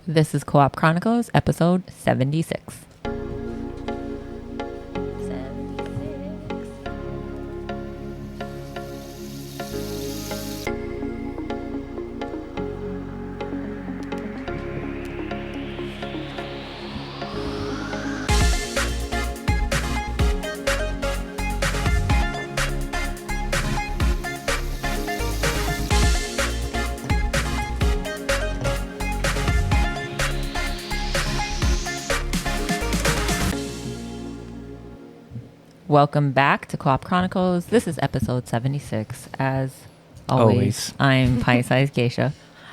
This is Co-op Chronicles, episode 76. Welcome back to Co-op Chronicles. This is episode 76. As always. I'm pie-sized Geisha.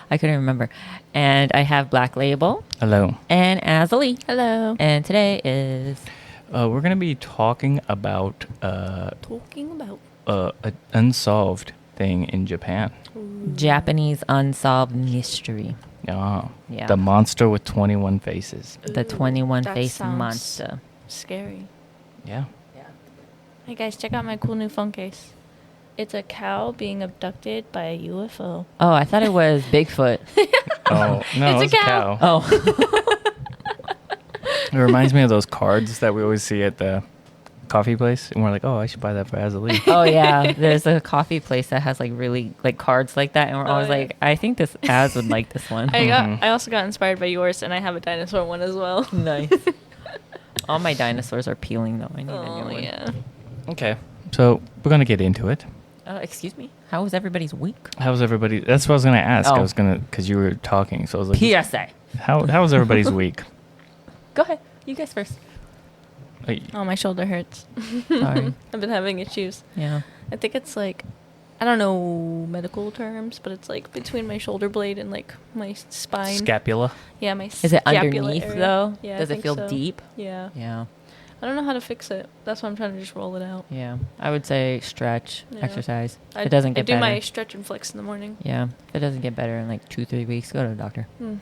I couldn't remember. And I have Blacklabel. Hello. And Azzilee. Hello. And today is... we're going to be talking about... an unsolved thing in Japan. Ooh. Japanese unsolved mystery. Oh, yeah. The monster with 21 faces. The 21-face monster. Scary. Yeah. Hey guys, check out my cool new phone case. It's a cow being abducted by a UFO. Oh, I thought it was Bigfoot. Oh, no, it's a cow. Oh. It reminds me of those cards that we always see at the coffee place. And we're like, oh, I should buy that for Azzilee. Oh, yeah. There's a coffee place that has like really like cards like that. And we're always like, I think this Az would like this one. I also got inspired by yours, and I have a dinosaur one as well. Nice. All my dinosaurs are peeling, though. I need a new one. Yeah. Okay. So we're going to get into it. Excuse me? How was everybody's week? How was everybody? That's what I was going to ask. Oh. I was going to, because you were talking. So I was like, PSA. How was everybody's week? Go ahead. You guys first. Oh, my shoulder hurts. Sorry. I've been having issues. Yeah. I think it's like, I don't know medical terms, but it's like between my shoulder blade and like my spine. Scapula. Yeah, my Is it scapula underneath, area. though? Yeah, Does I it think feel so. deep? Yeah. Yeah. I don't know how to fix it. That's why I'm trying to just roll it out. Yeah. I would say stretch, Yeah. exercise. If it doesn't get better. I do my stretch and flex in the morning. Yeah. If it doesn't get better in like 2-3 weeks, go to the doctor. Mm.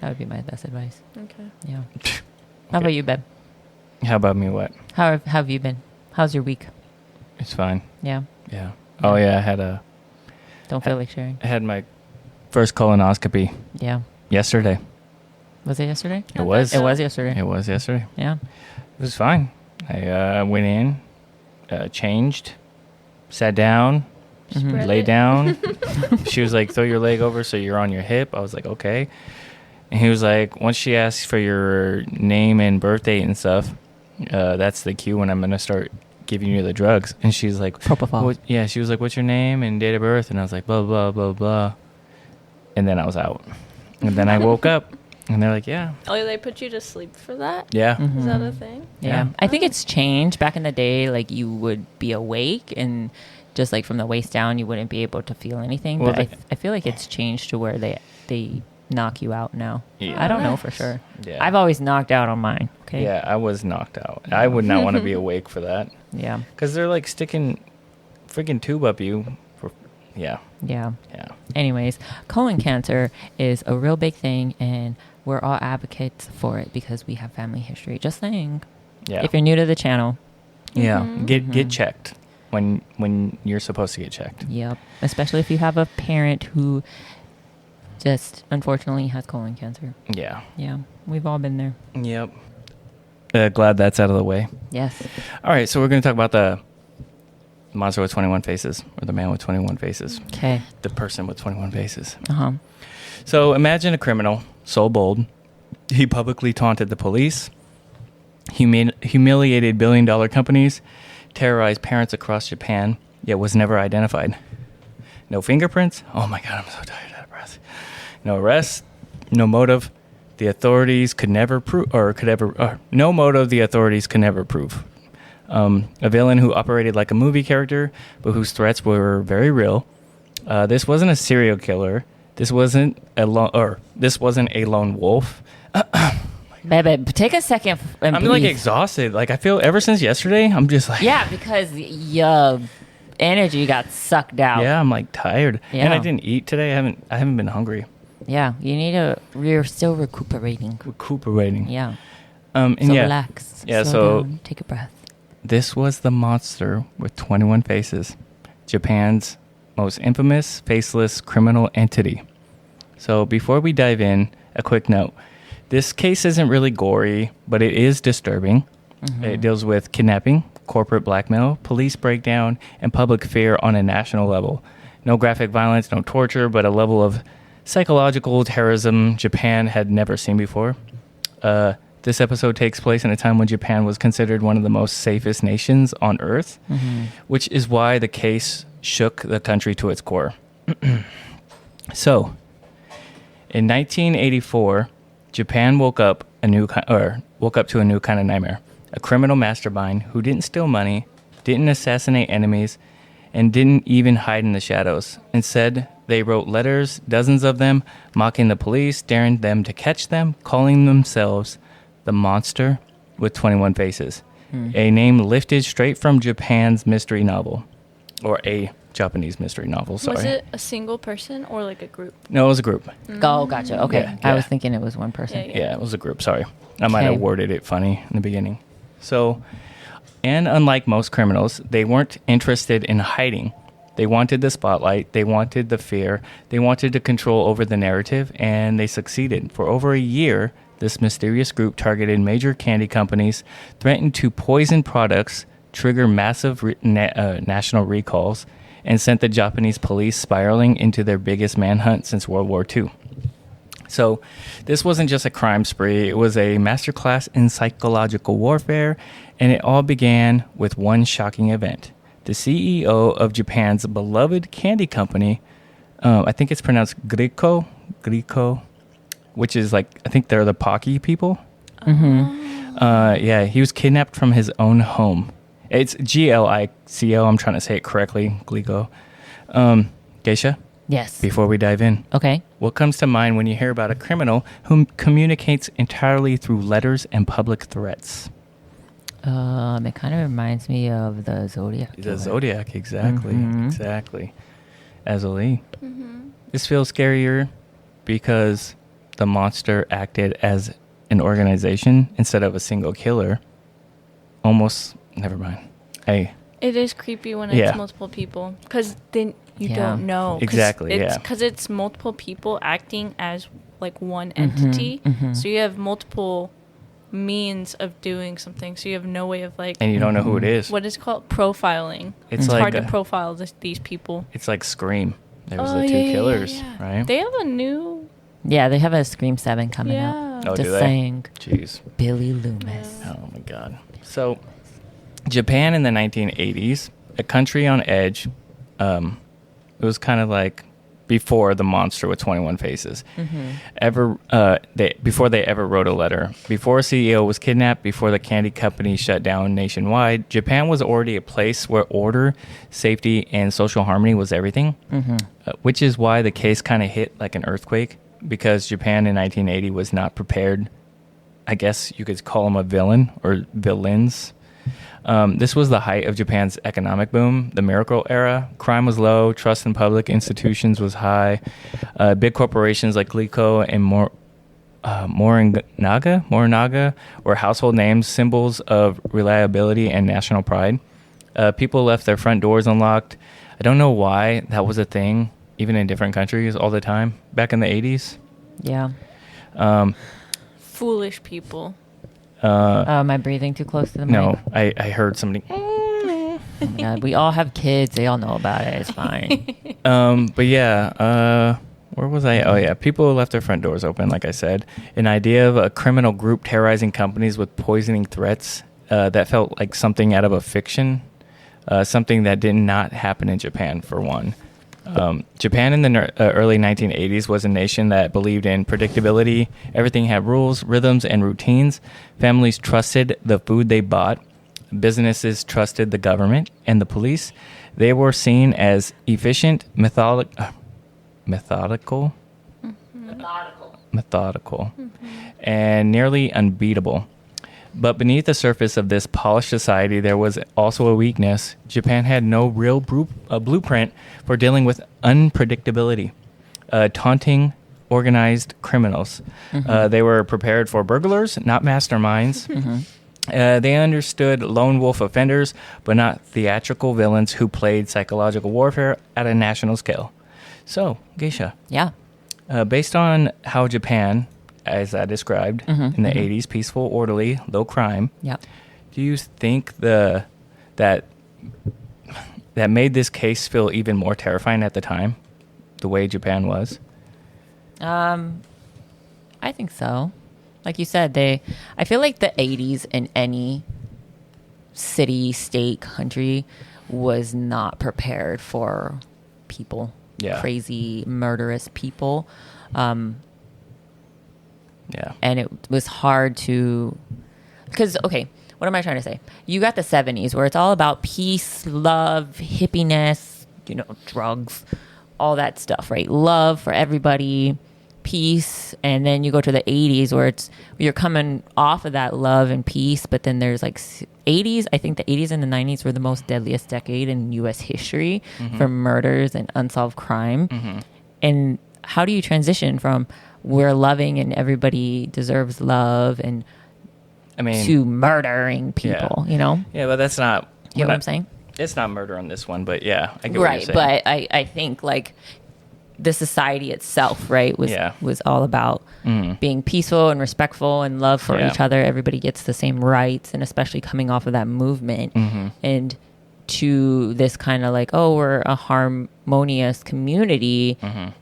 That would be my best advice. Okay. Yeah. How about you, Beb? How about me? What? How have you been? How's your week? It's fine. Yeah. Yeah. Oh, yeah. Don't feel like sharing. I had my first colonoscopy Yeah. yesterday. Was it yesterday? It was. It was yesterday. It was yesterday. Yeah. It was fine. I went in, changed, sat down, Spread lay it. down. She was like, throw your leg over so you're on your hip. I was like, okay. And he was like, once she asks for your name and birth date and stuff, that's the cue when I'm going to start giving you the drugs. And she's like, Propofol. yeah, she was like, what's your name and date of birth? And I was like, blah, blah, blah, blah. And then I was out. And then I woke up. And they're like, yeah. Oh, they put you to sleep for that? Yeah. Mhm. Is that a thing? Yeah. I think it's changed. Back in the day, like you would be awake and just like from the waist down, you wouldn't be able to feel anything. Well, but I feel like it's changed to where they knock you out now. Yeah. I don't know for sure. Yeah. I've always knocked out on mine. Okay. Yeah, I was knocked out. I would not want to be awake for that. Yeah. Because they're like sticking freaking tube up you. Yeah. Yeah. Yeah. Anyways, colon cancer is a real big thing, and we're all advocates for it because we have family history. Just saying. Yeah. If you're new to the channel. Yeah. Mhm. Get checked when you're supposed to get checked. Yep. Especially if you have a parent who just unfortunately has colon cancer. Yeah. Yeah. We've all been there. Yep. Glad that's out of the way. Yes. All right, so we're going to talk about the monster with 21 faces, or the man with 21 faces, Okay. the person with 21 faces. Uh-huh. So imagine a criminal so bold, he publicly taunted the police, humiliated billion-dollar companies, terrorized parents across Japan, yet was never identified. No fingerprints. Oh my God, I'm so tired out of breath. No arrest. No motive. The authorities could never prove, no motive the authorities could never prove. A villain who operated like a movie character, but whose threats were very real. This wasn't a serial killer. This wasn't a lone wolf. Babe, take a second and I'm like breathe. exhausted. Like I feel ever since yesterday, I'm just like Yeah, because your energy got sucked out. yeah, I'm like tired, Yeah. and I didn't eat today. I haven't been hungry. Yeah, you need to. You're still recuperating. Recuperating. Yeah. And So yeah, relax. Yeah, Slow so- down, take a breath. this was the monster with 21 faces, Japan's most infamous faceless criminal entity. So before we dive in, a quick note. This case isn't really gory, but it is disturbing. It deals with kidnapping, corporate blackmail, police breakdown, and public fear on a national level. No graphic violence, no torture, but a level of psychological terrorism Japan had never seen before. This episode takes place in a time when Japan was considered one of the most safest nations on Earth, which is why the case shook the country to its core. So, in 1984, Japan woke up to a new kind of nightmare. A criminal mastermind who didn't steal money, didn't assassinate enemies, and didn't even hide in the shadows. Instead, they wrote letters, dozens of them, mocking the police, daring them to catch them, calling themselves the Monster with 21 Faces, a name lifted straight from Japan's mystery novel, or a Japanese mystery novel, sorry. Was it a single person or like a group? No, it was a group. Oh, gotcha. Okay. Yeah. I was thinking it was one person. Yeah. Yeah, it was a group, sorry. I might have worded it funny in the beginning. So, and unlike most criminals, they weren't interested in hiding. They wanted the spotlight, they wanted the fear, they wanted to control over the narrative, and they succeeded. For over a year, this mysterious group targeted major candy companies, threatened to poison products, trigger massive national recalls, and sent the Japanese police spiraling into their biggest manhunt since World War II. So this wasn't just a crime spree, it was a masterclass in psychological warfare, and it all began with one shocking event. The CEO of Japan's beloved candy company, I think it's pronounced Griko, which is like, I think they're the Pocky people. Yeah, he was kidnapped from his own home. It's Glico, I'm trying to say it correctly, Glico. Geisha? Yes. Before we dive in. Okay. What comes to mind when you hear about a criminal who communicates entirely through letters and public threats? It kind of reminds me of the Zodiac. The Zodiac, exactly. Exactly. Azzilee. This feels scarier because the monster acted as an organization instead of a single killer. Almost, never mind. It is creepy when it's multiple people, because then you don't know. Exactly, Because it's multiple people acting as like one entity. So you have multiple means of doing something, so you have no way of like, and you don't know who it is. What is called profiling. It's like hard to profile these people. It's like Scream. There was the two killers, right? They have a new they have a Scream 7 coming out. Oh, Just do they? saying. Jeez. Billy Loomis. Oh my god. So Japan in the 1980s, a country on edge. It was kind of like before the monster with 21 faces. Before they ever wrote a letter, before a CEO was kidnapped, before the candy company shut down nationwide, Japan was already a place where order, safety, and social harmony was everything. Which is why the case kind of hit like an earthquake, because Japan in 1980 was not prepared. I guess you could call them a villain or villains. This was the height of Japan's economic boom, the miracle era. Crime was low, trust in public institutions was high. Big corporations like Glico and Morinaga were household names, symbols of reliability and national pride. People left their front doors unlocked. I don't know why that was a thing, even in different countries all the time back in the 80s. Yeah. Foolish people. Am I breathing too close to the mic? No, I heard somebody. Oh my God, we all have kids. They all know about it. It's fine. But yeah, where was I? Oh yeah, people left their front doors open, like I said. An idea of a criminal group terrorizing companies with poisoning threats that felt like something out of a fiction, something that did not happen in Japan, for one. Japan in the early 1980s was a nation that believed in predictability. Everything had rules, rhythms, and routines. Families trusted the food they bought. Businesses trusted the government and the police. They were seen as efficient, methodical, and nearly unbeatable. But beneath the surface of this polished society, there was also a weakness. Japan had no real blueprint for dealing with unpredictability. Taunting organized criminals. They were prepared for burglars, not masterminds. They understood lone wolf offenders, but not theatrical villains who played psychological warfare at a national scale. So, Geisha. Yeah. Based on how Japan as I described, in the 80s, peaceful, orderly, low crime. Yep. Do you think that made this case feel even more terrifying at the time, the way Japan was? I think so. Like you said, I feel like the 80s in any city, state, country was not prepared for people. Yeah. Crazy, murderous people. Yeah. And it was hard to... Because, okay, what am I trying to say? You got the 70s where it's all about peace, love, hippiness, drugs, all that stuff, right? Love for everybody, peace. And then you go to the 80s where you're coming off of that love and peace, but then there's like 80s. I think the 80s and the 90s were the most deadliest decade in U.S. history for murders and unsolved crime. And how do you transition from we're loving and everybody deserves love and to murdering people, Yeah, but that's not... You know what I'm saying? It's not murder on this one, but yeah, I get what you're saying. But I think like the society itself, right, was all about being peaceful and respectful and love for each other. Everybody gets the same rights, and especially coming off of that movement and to this kind of like, oh, we're a harmonious community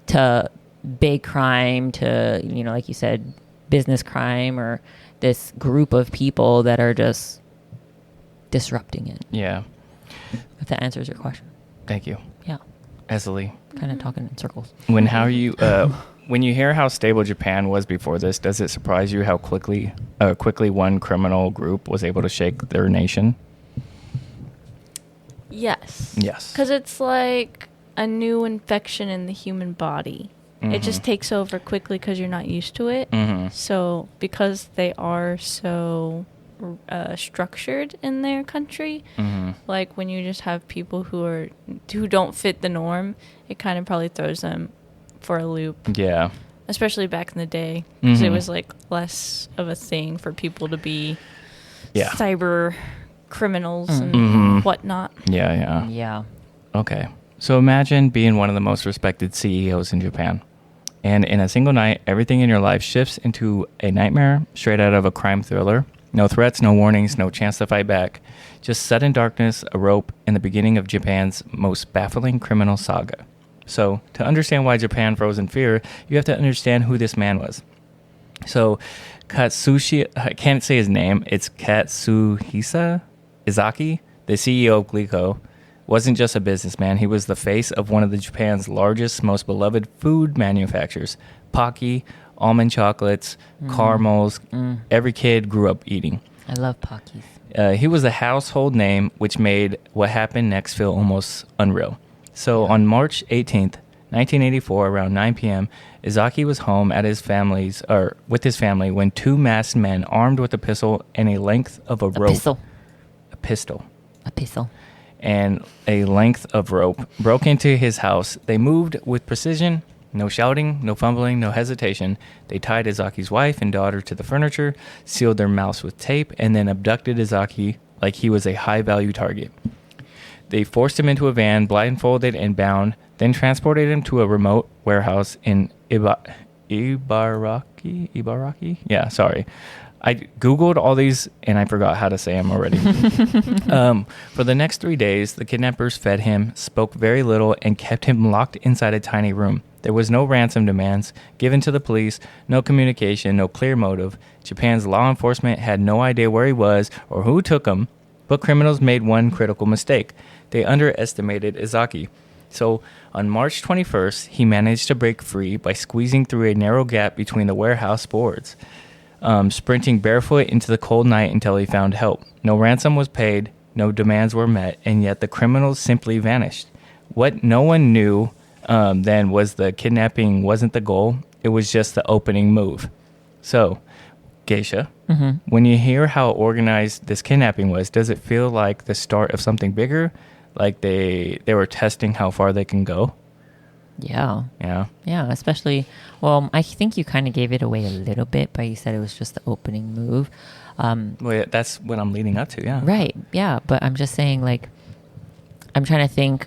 to big crime to, like you said, business crime or this group of people that are just disrupting it. Yeah. If that answers your question. Thank you. Yeah. Azzilee. Kind of talking in circles. When you hear how stable Japan was before this, does it surprise you how quickly one criminal group was able to shake their nation? Yes. Yes. Because it's like a new infection in the human body. It just takes over quickly because you're not used to it. So because they are so structured in their country, like when you just have people who don't fit the norm, it kind of probably throws them for a loop. Yeah. Especially back in the day, because it was like less of a thing for people to be cyber criminals and whatnot. Yeah. Okay. So imagine being one of the most respected CEOs in Japan. And in a single night, everything in your life shifts into a nightmare straight out of a crime thriller. No threats, no warnings, no chance to fight back. Just sudden darkness, a rope, and the beginning of Japan's most baffling criminal saga. So, to understand why Japan froze in fear, you have to understand who this man was. So, Katsushi, I can't say his name, it's Katsuhisa Izaki, the CEO of Glico, wasn't just a businessman. He was the face of one of Japan's largest, most beloved food manufacturers. Pocky, almond chocolates, caramels. Every kid grew up eating. I love Pockies. He was a household name, which made what happened next feel almost unreal. So on March 18th, 1984, around 9 p.m., Izaki was home at with his family when two masked men armed with a pistol and a length of a rope. A pistol. And a length of rope broke into his house. They moved with precision, no shouting, no fumbling, no hesitation. They tied Izaki's wife and daughter to the furniture, sealed their mouths with tape, and then abducted Izaki like he was a high-value target. They forced him into a van, blindfolded and bound, then transported him to a remote warehouse in Ibaraki? Yeah, sorry. I Googled all these, and I forgot how to say them already. For the next 3 days, the kidnappers fed him, spoke very little, and kept him locked inside a tiny room. There was no ransom demands given to the police, no communication, no clear motive. Japan's law enforcement had no idea where he was or who took him, but criminals made one critical mistake. They underestimated Izaki. So, on March 21st, he managed to break free by squeezing through a narrow gap between the warehouse boards. Sprinting barefoot into the cold night until he found help. No ransom was paid, no demands were met, and yet the criminals simply vanished. What no one knew then was the kidnapping wasn't the goal, it was just the opening move. So, Geisha, when you hear how organized this kidnapping was, does it feel like the start of something bigger? Like they were testing how far they can go? Yeah, especially, well, I think you kind of gave it away a little bit, but you said it was just the opening move. Well, that's what I'm leading up to, yeah. Right, yeah, but I'm just saying, like, I'm trying to think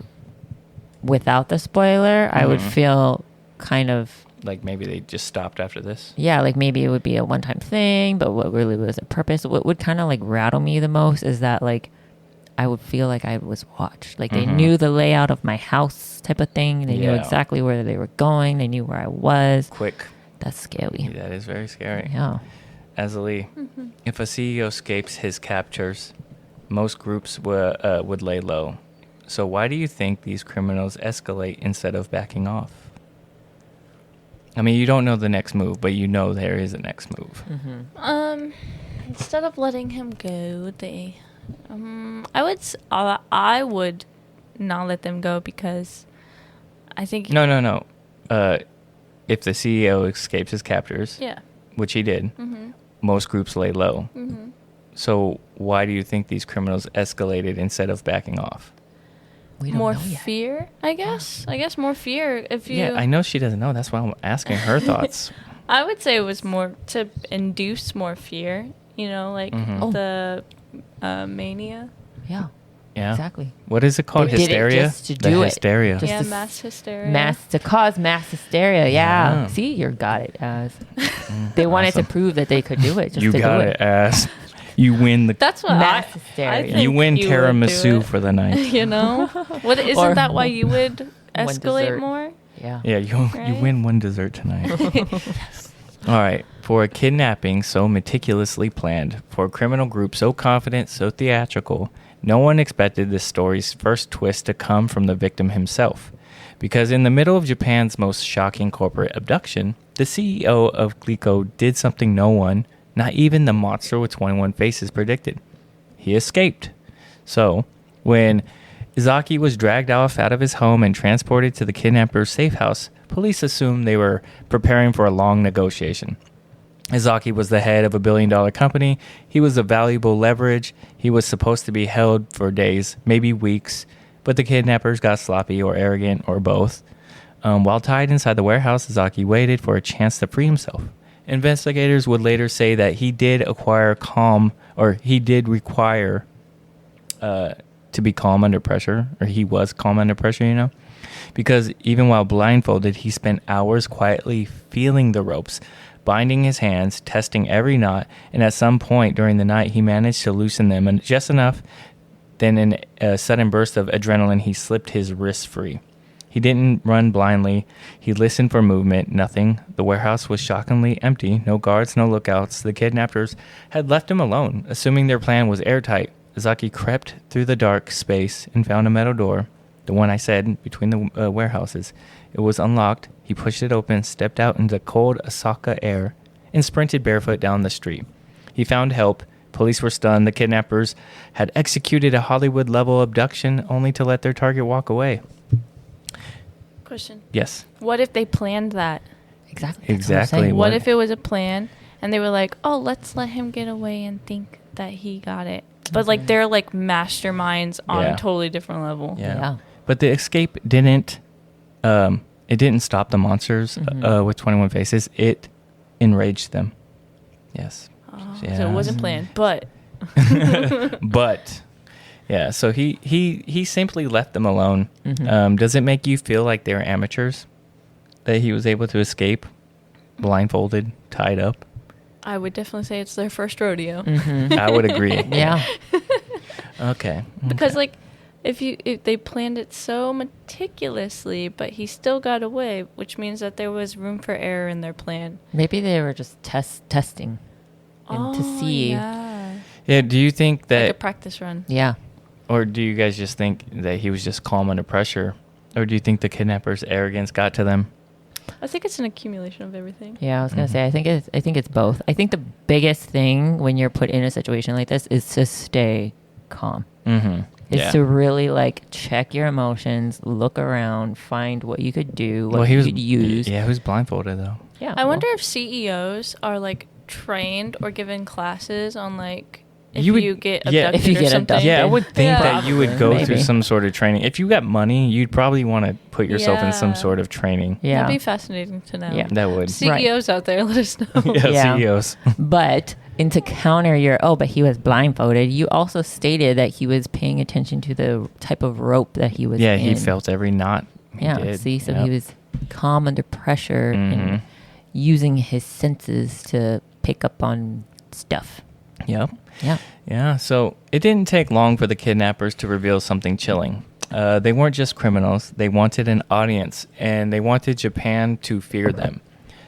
without the spoiler, I would feel kind of Like maybe they just stopped after this. Yeah, like maybe it would be a one-time thing, but what really was the purpose? What would kind of like rattle me the most is that like I would feel like I was watched. Like they knew the layout of my house type of thing. They knew exactly where they were going. They knew where I was. Quick. That's scary. That is very scary. Yeah. Azzilee, if a CEO escapes his captors, most groups would lay low. So why do you think these criminals escalate instead of backing off? I mean, you don't know the next move, but you know there is a next move. Instead of letting him go, they, I would not let them go because I think No. If the CEO escapes his captors, which he did, most groups lay low. So why do you think these criminals escalated instead of backing off? We don't more know yet. fear, I guess. I guess more fear. If you, I know she doesn't know. That's why I'm asking her thoughts. I would say it was more to induce more fear. You know, like the mania. Yeah. Yeah. Exactly. What is it called? They did it Hysteria? just to The do it. hysteria. Just Yeah, to mass hysteria. to cause mass hysteria. Yeah. Yeah. See, you got it. As they wanted Awesome. to prove that they could do it. Just You to got do it, ass. You win the. That's what Mass I hysteria. think You win would do tiramisu it. for the night. You know, what isn't Or that why you would escalate dessert. more? Yeah. Yeah, you Right? win one dessert tonight. All right. For a kidnapping so meticulously planned, for a criminal group so confident, so theatrical, no one expected this story's first twist to come from the victim himself. Because in the middle of Japan's most shocking corporate abduction, the CEO of Glico did something no one, not even the monster with 21 faces, predicted. He escaped. So, when Izaki was dragged off out of his home and transported to the kidnapper's safe house, police assumed they were preparing for a long negotiation. Izaki was the head of a billion-dollar company. He was a valuable leverage. He was supposed to be held for days, maybe weeks, but the kidnappers got sloppy or arrogant or both. While tied inside the warehouse, Izaki waited for a chance to free himself. Investigators would later say that he did require to be calm under pressure, or he was calm under pressure, because even while blindfolded, he spent hours quietly feeling the ropes, binding his hands, testing every knot, and at some point during the night, he managed to loosen them, and just enough. Then in a sudden burst of adrenaline, he slipped his wrists free. He didn't run blindly. He listened for movement. Nothing. The warehouse was shockingly empty. No guards, no lookouts. The kidnappers had left him alone, assuming their plan was airtight. Izaki crept through the dark space and found a metal door, the one I said, between the warehouses. It was unlocked. He pushed it open, stepped out into cold Osaka air, and sprinted barefoot down the street. He found help. Police were stunned. The kidnappers had executed a Hollywood-level abduction only to let their target walk away. Question. Yes. What if they planned that? Exactly. Exactly. What if it was a plan and they were like, oh, let's let him get away and think that he got it? But like they're like masterminds on Yeah. a totally different level. Yeah. But the escape didn't stop the monsters with 21 faces. It enraged them. Yes. Oh, so it wasn't planned, but But yeah, so he simply left them alone. Does it make you feel like they were amateurs? That he was able to escape blindfolded, tied up? I would definitely say it's their first rodeo. I would agree. Yeah. Okay. Because like if they planned it so meticulously, but he still got away, which means that there was room for error in their plan. Maybe they were just testing and to see. Yeah, do you think Like a that, practice run. Yeah. or do you guys just think that he was just calm under pressure? Or do you think the kidnappers' arrogance got to them? I think it's an accumulation of everything. Yeah, I was gonna say I think it's both. I think the biggest thing when you're put in a situation like this is to stay calm. Mm-hmm. Is to really like check your emotions, look around, find what you could do, what you could use. Yeah, he was blindfolded though. Yeah. I wonder if CEOs are like trained or given classes on like if You would- you get yeah, abducted if you or get something. abducted. Yeah, I would think Yeah. that you would go Maybe. through some sort of training. If you got money, you'd probably want to put yourself in some Yeah. sort of training. Yeah. That'd be fascinating to know. Yeah. That would. CEOs out there, let us know. Yeah, Yeah. CEOs. But and to counter your but he was blindfolded, you also stated that he was paying attention to the type of rope that he was Yeah, in. he felt every knot. Yeah. He did. See, so Yep. he was calm under pressure and using his senses to pick up on stuff. Yep. Yeah. Yeah, so it didn't take long for the kidnappers to reveal something chilling. They weren't just criminals. They wanted an audience, and they wanted Japan to fear them.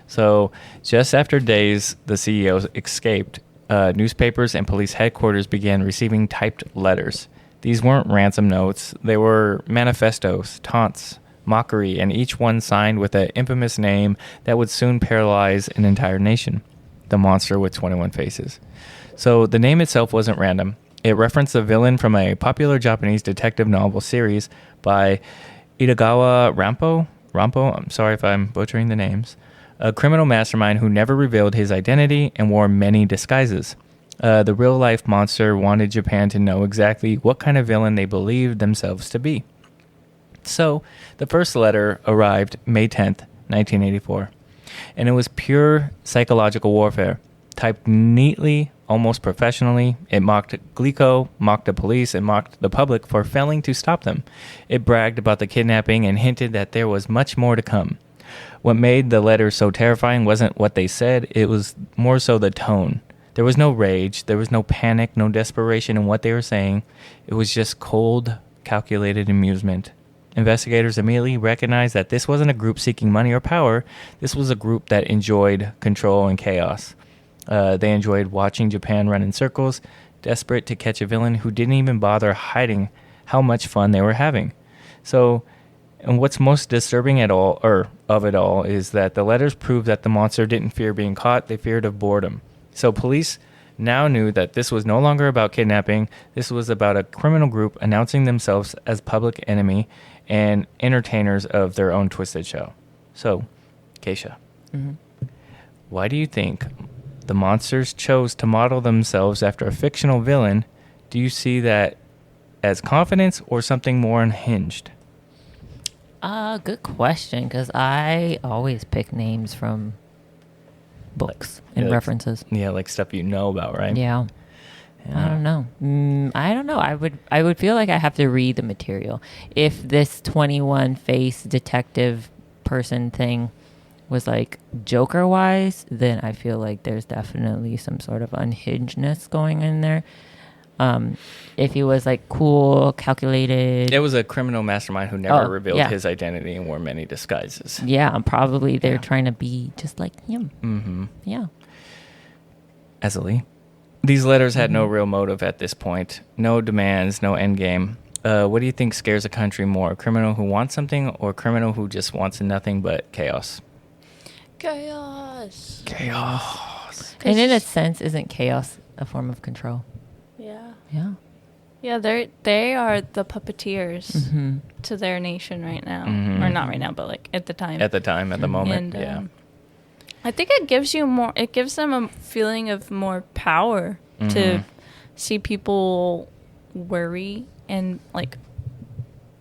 So just after days the CEO escaped, newspapers and police headquarters began receiving typed letters. These weren't ransom notes. They were manifestos, taunts, mockery, and each one signed with an infamous name that would soon paralyze an entire nation. The monster with 21 faces. So the name itself wasn't random. It referenced a villain from a popular Japanese detective novel series by Itagawa Rampo, I'm sorry if I'm butchering the names, a criminal mastermind who never revealed his identity and wore many disguises. The real-life monster wanted Japan to know exactly what kind of villain they believed themselves to be. So the first letter arrived May 10th, 1984, and it was pure psychological warfare, typed neatly, almost professionally. It mocked Glico, mocked the police, and mocked the public for failing to stop them. It bragged about the kidnapping and hinted that there was much more to come. What made the letter so terrifying wasn't what they said, it was more so the tone. There was no rage, there was no panic, no desperation in what they were saying. It was just cold, calculated amusement. Investigators immediately recognized that this wasn't a group seeking money or power. This was a group that enjoyed control and chaos. They enjoyed watching Japan run in circles, desperate to catch a villain who didn't even bother hiding how much fun they were having. So, and what's most disturbing of it all is that the letters prove that the monster didn't fear being caught, they feared of boredom. So police now knew that this was no longer about kidnapping. This was about a criminal group announcing themselves as public enemy and entertainers of their own twisted show. So, Geisha, why do you think the monsters chose to model themselves after a fictional villain? Do you see that as confidence or something more unhinged? Good question, because I always pick names from books and references. Yeah, like stuff you know about, right? Yeah. I don't know. I don't know. I would feel like I have to read the material. If this 21 face detective person thing was like Joker wise, then I feel like there's definitely some sort of unhingedness going in there. If he was like cool, calculated. It was a criminal mastermind who never revealed his identity and wore many disguises. Yeah, probably they're trying to be just like him. Mm-hmm. Yeah. Azzilee. These letters had no real motive at this point. No demands, no end game. What do you think scares a country more? A criminal who wants something or a criminal who just wants nothing but chaos? Chaos. And in a sense, isn't chaos a form of control? Yeah. Yeah. Yeah, they are the puppeteers to their nation right now. Or not right now, but like at the time. At the moment, and, I think it gives them a feeling of more power to see people worry and like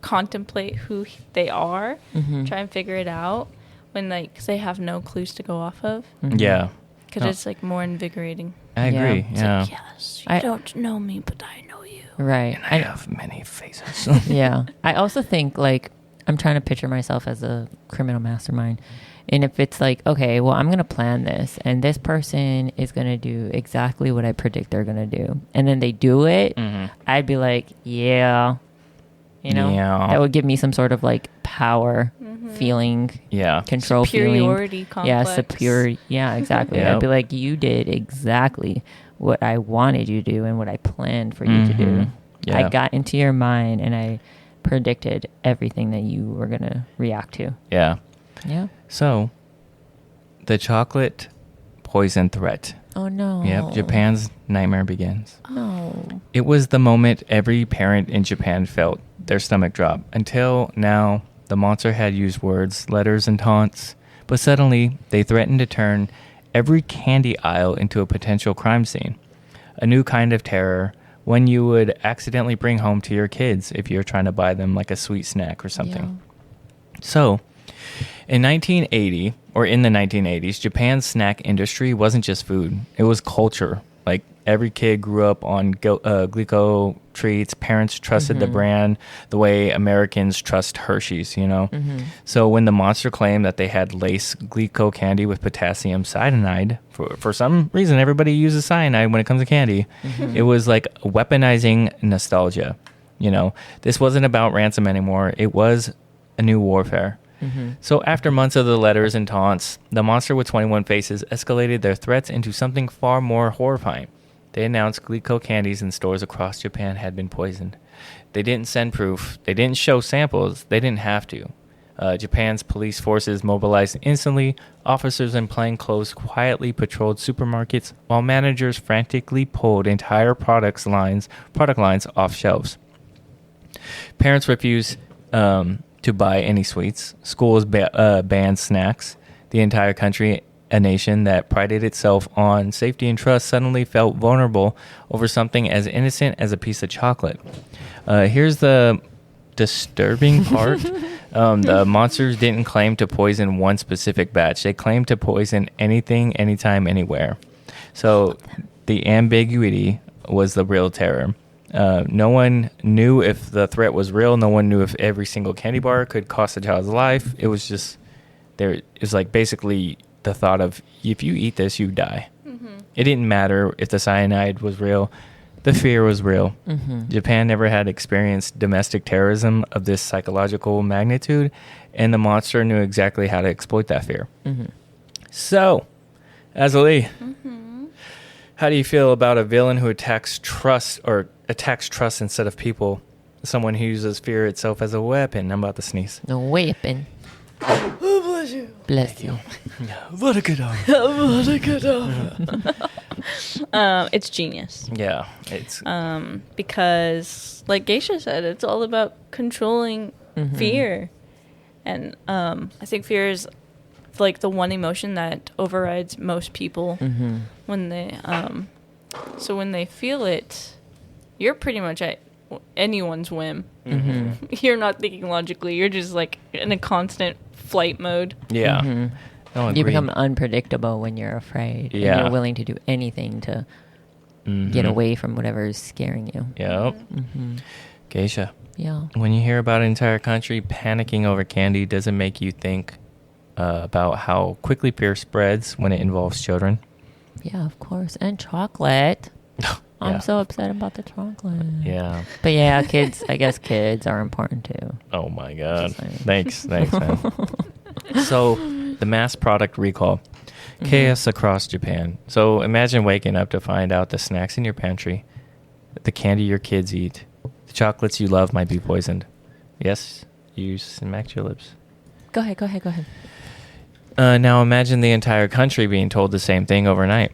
contemplate who they are, try and figure it out when like they have no clues to go off of. Yeah. Because it's like more invigorating. I agree. Yeah. Like, yes, you don't know me, but I know you. Right. And I have many faces. Yeah. I also think like I'm trying to picture myself as a criminal mastermind. And if it's like, okay, well, I'm going to plan this and this person is going to do exactly what I predict they're going to do. And then they do it. I'd be like, yeah, that would give me some sort of like power feeling, control superiority feeling. complex. Yeah, superiority. Yeah, exactly. I'd be like, you did exactly what I wanted you to do and what I planned for you to do. Yeah. I got into your mind and I predicted everything that you were going to react to. Yeah. Yeah. So, the chocolate poison threat. Oh, no. Yep, Japan's nightmare begins. No. It was the moment every parent in Japan felt their stomach drop. Until now, the monster had used words, letters, and taunts. But suddenly, they threatened to turn every candy aisle into a potential crime scene. A new kind of terror, one you would accidentally bring home to your kids if you're trying to buy them like a sweet snack or something. Yeah. So, in the 1980s, Japan's snack industry wasn't just food. It was culture. Like, Every kid grew up on Glico treats. Parents trusted the brand the way Americans trust Hershey's, you know? So when the monster claimed that they had laced Glico candy with potassium cyanide, for some reason, everybody uses cyanide when it comes to candy. It was like weaponizing nostalgia. You know, this wasn't about ransom anymore. It was a new warfare. So after months of the letters and taunts, the monster with 21 faces escalated their threats into something far more horrifying. They announced Glico candies in stores across Japan had been poisoned. They didn't send proof. They didn't show samples. They didn't have to. Japan's police forces mobilized instantly. Officers in plain clothes quietly patrolled supermarkets while managers frantically pulled entire product lines off shelves. Parents refused to buy any sweets. Schools banned snacks. The entire country, a nation that prided itself on safety and trust, suddenly felt vulnerable over something as innocent as a piece of chocolate. Here's the disturbing part. The monsters didn't claim to poison one specific batch. They claimed to poison anything, anytime, anywhere. So the ambiguity was the real terror. No one knew if the threat was real. No one knew if every single candy bar could cost a child's life. It was just there. It was like basically the thought of, if you eat this, you die. It didn't matter if the cyanide was real. The fear was real. Japan never had experienced domestic terrorism of this psychological magnitude, and the monster knew exactly how to exploit that fear. So, Azzilee, how do you feel about a villain who attacks trust instead of people? Someone who uses fear itself as a weapon. I'm about to sneeze. A weapon. Oh, bless you. Bless you. What a good arm. What a good it's genius. Yeah, it's because, like Geisha said, it's all about controlling fear, and I think fear is like the one emotion that overrides most people when they so when they feel it, you're pretty much at anyone's whim. You're not thinking logically. You're just like in a constant flight mode. Yeah. You become unpredictable when you're afraid. Yeah. And you're willing to do anything to get away from whatever is scaring you. Yep. Geisha. Yeah. When you hear about an entire country panicking over candy, does it make you think about how quickly fear spreads when it involves children? Yeah, of course. And chocolate. I'm so upset about the chocolate. Yeah. But yeah, kids, I guess kids are important too. Oh my God. Thanks, man. So, the mass product recall. Chaos across Japan. So, imagine waking up to find out the snacks in your pantry, the candy your kids eat, the chocolates you love might be poisoned. Yes, you smacked your lips. Go ahead. Now, imagine the entire country being told the same thing overnight.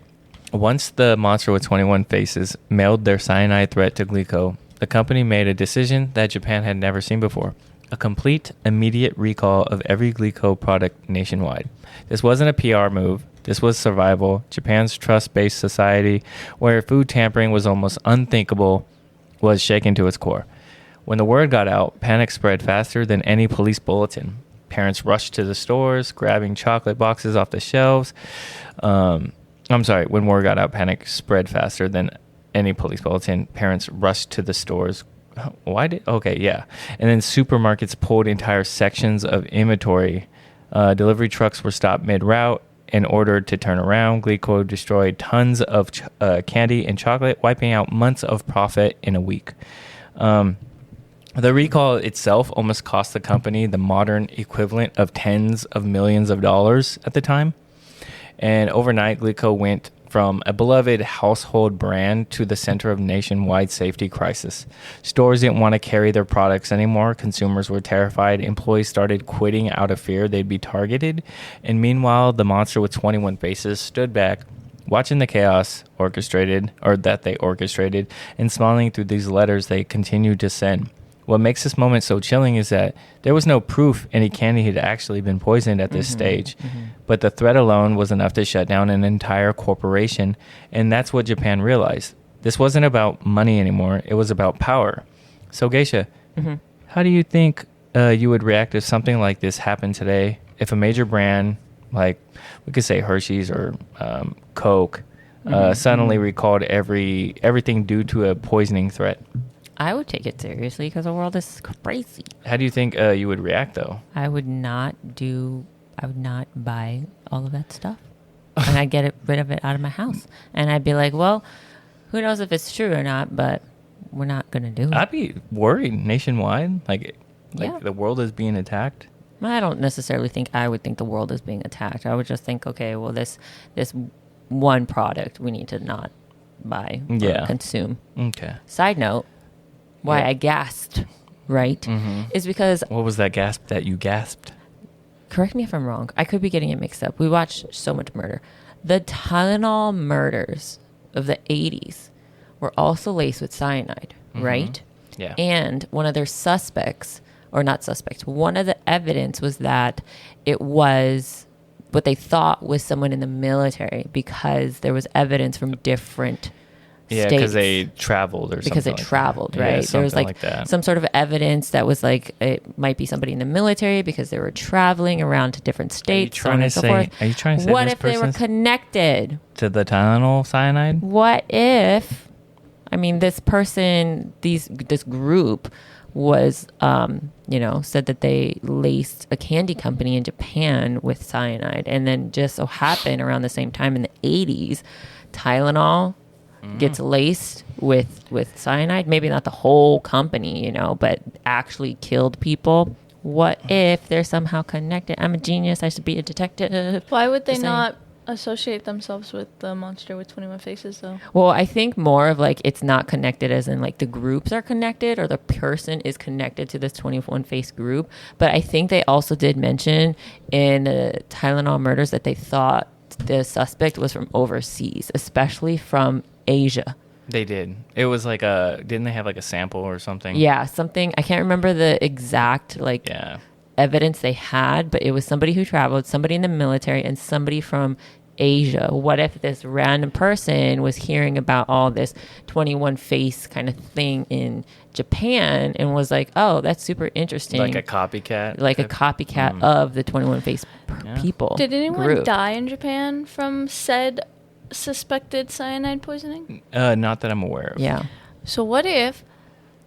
Once the monster with 21 faces mailed their cyanide threat to Glico, the company made a decision that Japan had never seen before. A complete, immediate recall of every Glico product nationwide. This wasn't a PR move. This was survival. Japan's trust-based society, where food tampering was almost unthinkable, was shaken to its core. When the word got out, panic spread faster than any police bulletin. Parents rushed to the stores, grabbing chocolate boxes off the shelves. When word got out, panic spread faster than any police bulletin. Parents rushed to the stores. And then supermarkets pulled entire sections of inventory. Delivery trucks were stopped mid-route and ordered to turn around. Glico destroyed tons of candy and chocolate, wiping out months of profit in a week. The recall itself almost cost the company the modern equivalent of tens of millions of dollars at the time. And overnight, Glico went from a beloved household brand to the center of nationwide safety crisis. Stores didn't want to carry their products anymore. Consumers were terrified. Employees started quitting out of fear they'd be targeted. And meanwhile, the monster with 21 faces stood back, watching the chaos that they orchestrated, and smiling through these letters they continued to send. What makes this moment so chilling is that there was no proof any candy had actually been poisoned at this stage, but the threat alone was enough to shut down an entire corporation, and that's what Japan realized. This wasn't about money anymore, it was about power. So Geisha, how do you think you would react if something like this happened today? If a major brand, like we could say Hershey's or Coke, suddenly recalled everything due to a poisoning threat. I would take it seriously because the world is crazy. How do you think you would react, though? I would not buy all of that stuff. And I'd get rid of it out of my house. And I'd be like, well, who knows if it's true or not, but we're not going to do it. I'd be worried nationwide. Like Yeah. the world is being attacked. I don't necessarily think I would think the world is being attacked. I would just think, okay, well, this one product we need to not buy or consume. Okay. Side note, why Yeah. I gasped, right, is because, What was that gasp that you gasped? correct me if I'm wrong, I could be getting it mixed up. We watched so much murder. The Tylenol murders of the 80s were also laced with cyanide, right? Yeah. And one of their suspects, or not suspects, one of the evidence was that it was what they thought was someone in the military because there was evidence from different Yeah, states. because they traveled or something. Because they like that. traveled, Yeah, right? There was something like that. some sort of evidence that was like it might be somebody in the military because they were traveling around to different states. Are you trying to say what this if they were person's connected? to the Tylenol cyanide? What if, I mean, this person, this group was, said that they laced a candy company in Japan with cyanide, and then just so happened around the same time in the 80s, Tylenol gets laced with cyanide. Maybe not the whole company, but actually killed people. What if they're somehow connected? I'm a genius. I should be a detective. Why would they Just saying. not associate themselves with the monster with 21 faces, though? Well, I think more of like it's not connected as in like the groups are connected or the person is connected to this 21 face group. But I think they also did mention in the Tylenol murders that they thought the suspect was from overseas, especially from Asia. They did. It was like didn't they have like a sample or something? Yeah, something. I can't remember the exact evidence they had, but it was somebody who traveled, somebody in the military, and somebody from Asia. What if this random person was hearing about all this 21 face kind of thing in Japan and was like, oh, that's super interesting. Like a copycat? Like a copycat of the 21 face people. Did anyone group. die in Japan from said suspected cyanide poisoning? Not that I'm aware of. Yeah. So what if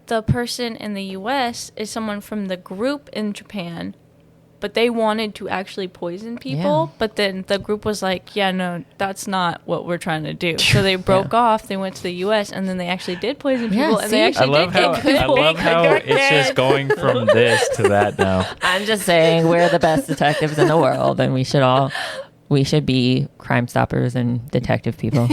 the person in the U.S. is someone from the group in Japan, but they wanted to actually poison people, but then the group was like, yeah, no, that's not what we're trying to do. So they broke off, they went to the U.S., and then they actually did poison people, and they actually I love how it's just going from this to that now. I'm just saying we're the best detectives in the world, and we should be Crime Stoppers and detective people.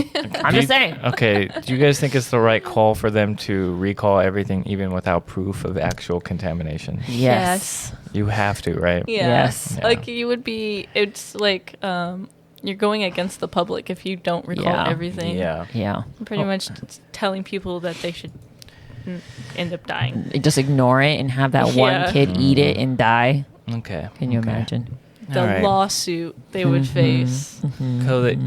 I'm just saying. Okay, do you guys think it's the right call for them to recall everything even without proof of actual contamination? Yes. You have to, right? Yeah. Yes. Yeah. Like it's like you're going against the public if you don't recall everything. Yeah. Yeah. Pretty much telling people that they should end up dying. Just ignore it and have that one kid eat it and die. Okay. Can you imagine? The All right. lawsuit they would face.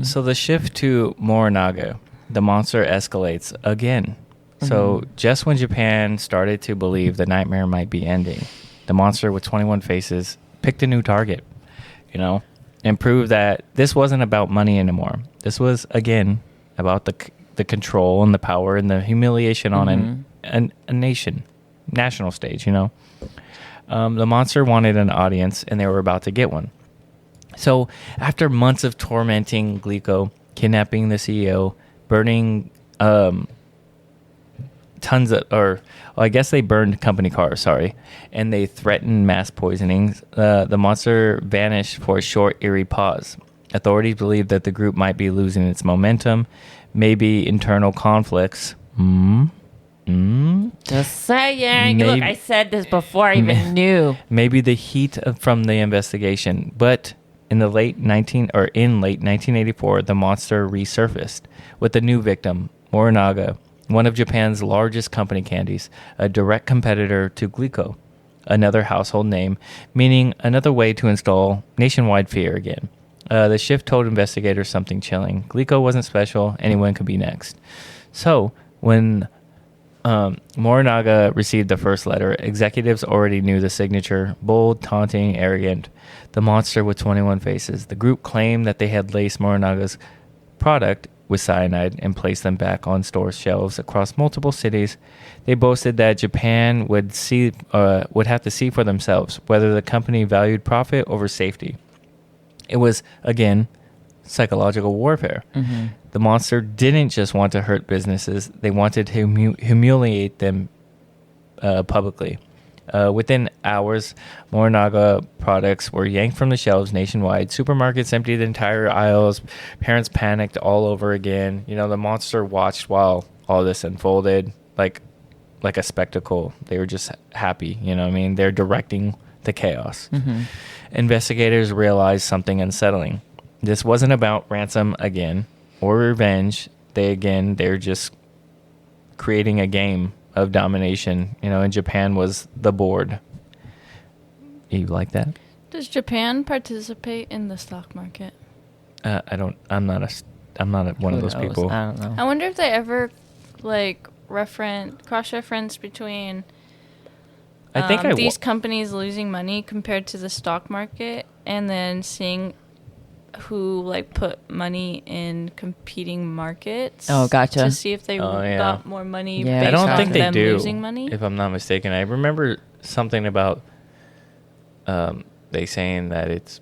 So the shift to Morinaga, the monster escalates again. So just when Japan started to believe the nightmare might be ending, the monster with 21 faces picked a new target, and proved that this wasn't about money anymore. This was, again, about the control and the power and the humiliation on a national stage, The monster wanted an audience, and they were about to get one. So after months of tormenting Glico, kidnapping the CEO, burning I guess they burned company cars, and they threatened mass poisonings, the monster vanished for a short, eerie pause. Authorities believe that the group might be losing its momentum, maybe internal conflicts. Just saying. Look, I said this before I even knew. Maybe the heat from the investigation, but in late 1984, the monster resurfaced with a new victim, Morinaga, one of Japan's largest company candies, a direct competitor to Glico, another household name, meaning another way to install nationwide fear again. The shift told investigators something chilling. Glico wasn't special. Anyone could be next. So when Morinaga received the first letter, executives already knew the signature: bold, taunting, arrogant. The monster with 21 faces. The group claimed that they had laced Morinaga's product with cyanide and placed them back on store shelves across multiple cities. They boasted that Japan would have to see for themselves whether the company valued profit over safety. It was, again, psychological warfare. Mm-hmm. The monster didn't just want to hurt businesses. They wanted to humiliate them publicly. Within hours, Morinaga products were yanked from the shelves nationwide. Supermarkets emptied entire aisles. Parents panicked all over again. You know, the monster watched while all this unfolded, like a spectacle. They were just happy. You know what I mean? They're directing the chaos. Mm-hmm. Investigators realized something unsettling. This wasn't about ransom again or revenge. They're just creating a game of domination. You know, and Japan was the board. You like that? Does Japan participate in the stock market? I'm not one of those people. I don't know. I wonder if they ever cross-reference between I think these companies losing money compared to the stock market, and then seeing who put money in competing markets. Oh, gotcha. To see if they got more money. Yeah, based I don't on think they them do. losing money. If I'm not mistaken, I remember something about they saying that it's.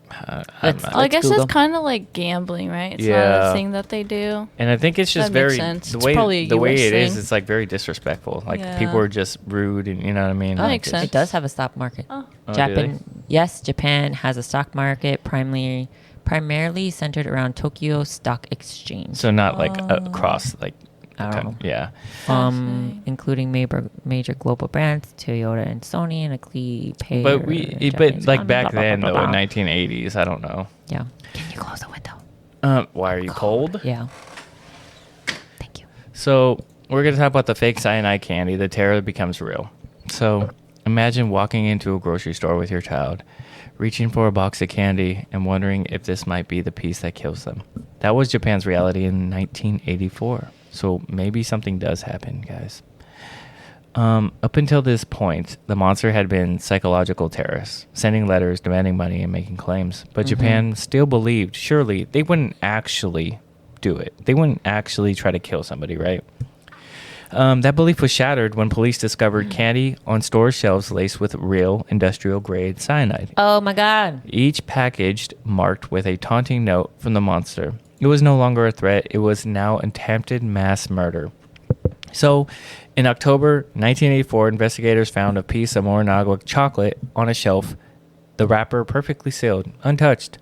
I guess Google. that's kind of like gambling, right? It's not Yeah. a thing that they do. And I think it's just That makes very sense. the It's way probably a the way US it is. thing. It's very disrespectful. Yeah. People are just rude, and you know what I mean. That makes sense. It does have a stock market. Oh. Oh, do they? Yes, Japan has a stock market primarily centered around Tokyo Stock Exchange. So not across I don't know. yeah. Fascinating. Including major global brands, Toyota and Sony, and a key pair. But back then though, in 1980s, I don't know. Yeah. Can you close the window? Why are you cold? Yeah. Thank you. So we're going to talk about the fake cyanide candy. The terror becomes real. So imagine walking into a grocery store with your child, reaching for a box of candy and wondering if this might be the piece that kills them. That was Japan's reality in 1984. So maybe something does happen, guys. Up until this point, the monster had been psychological terrorists, sending letters, demanding money, and making claims. But Japan still believed, surely, they wouldn't actually do it. They wouldn't actually try to kill somebody, right? That belief was shattered when police discovered candy on store shelves laced with real industrial-grade cyanide. Oh, my God. Each packaged marked with a taunting note from the monster. It was no longer a threat. It was now attempted mass murder. So, in October 1984, investigators found a piece of Morinaga chocolate on a shelf, the wrapper perfectly sealed, untouched,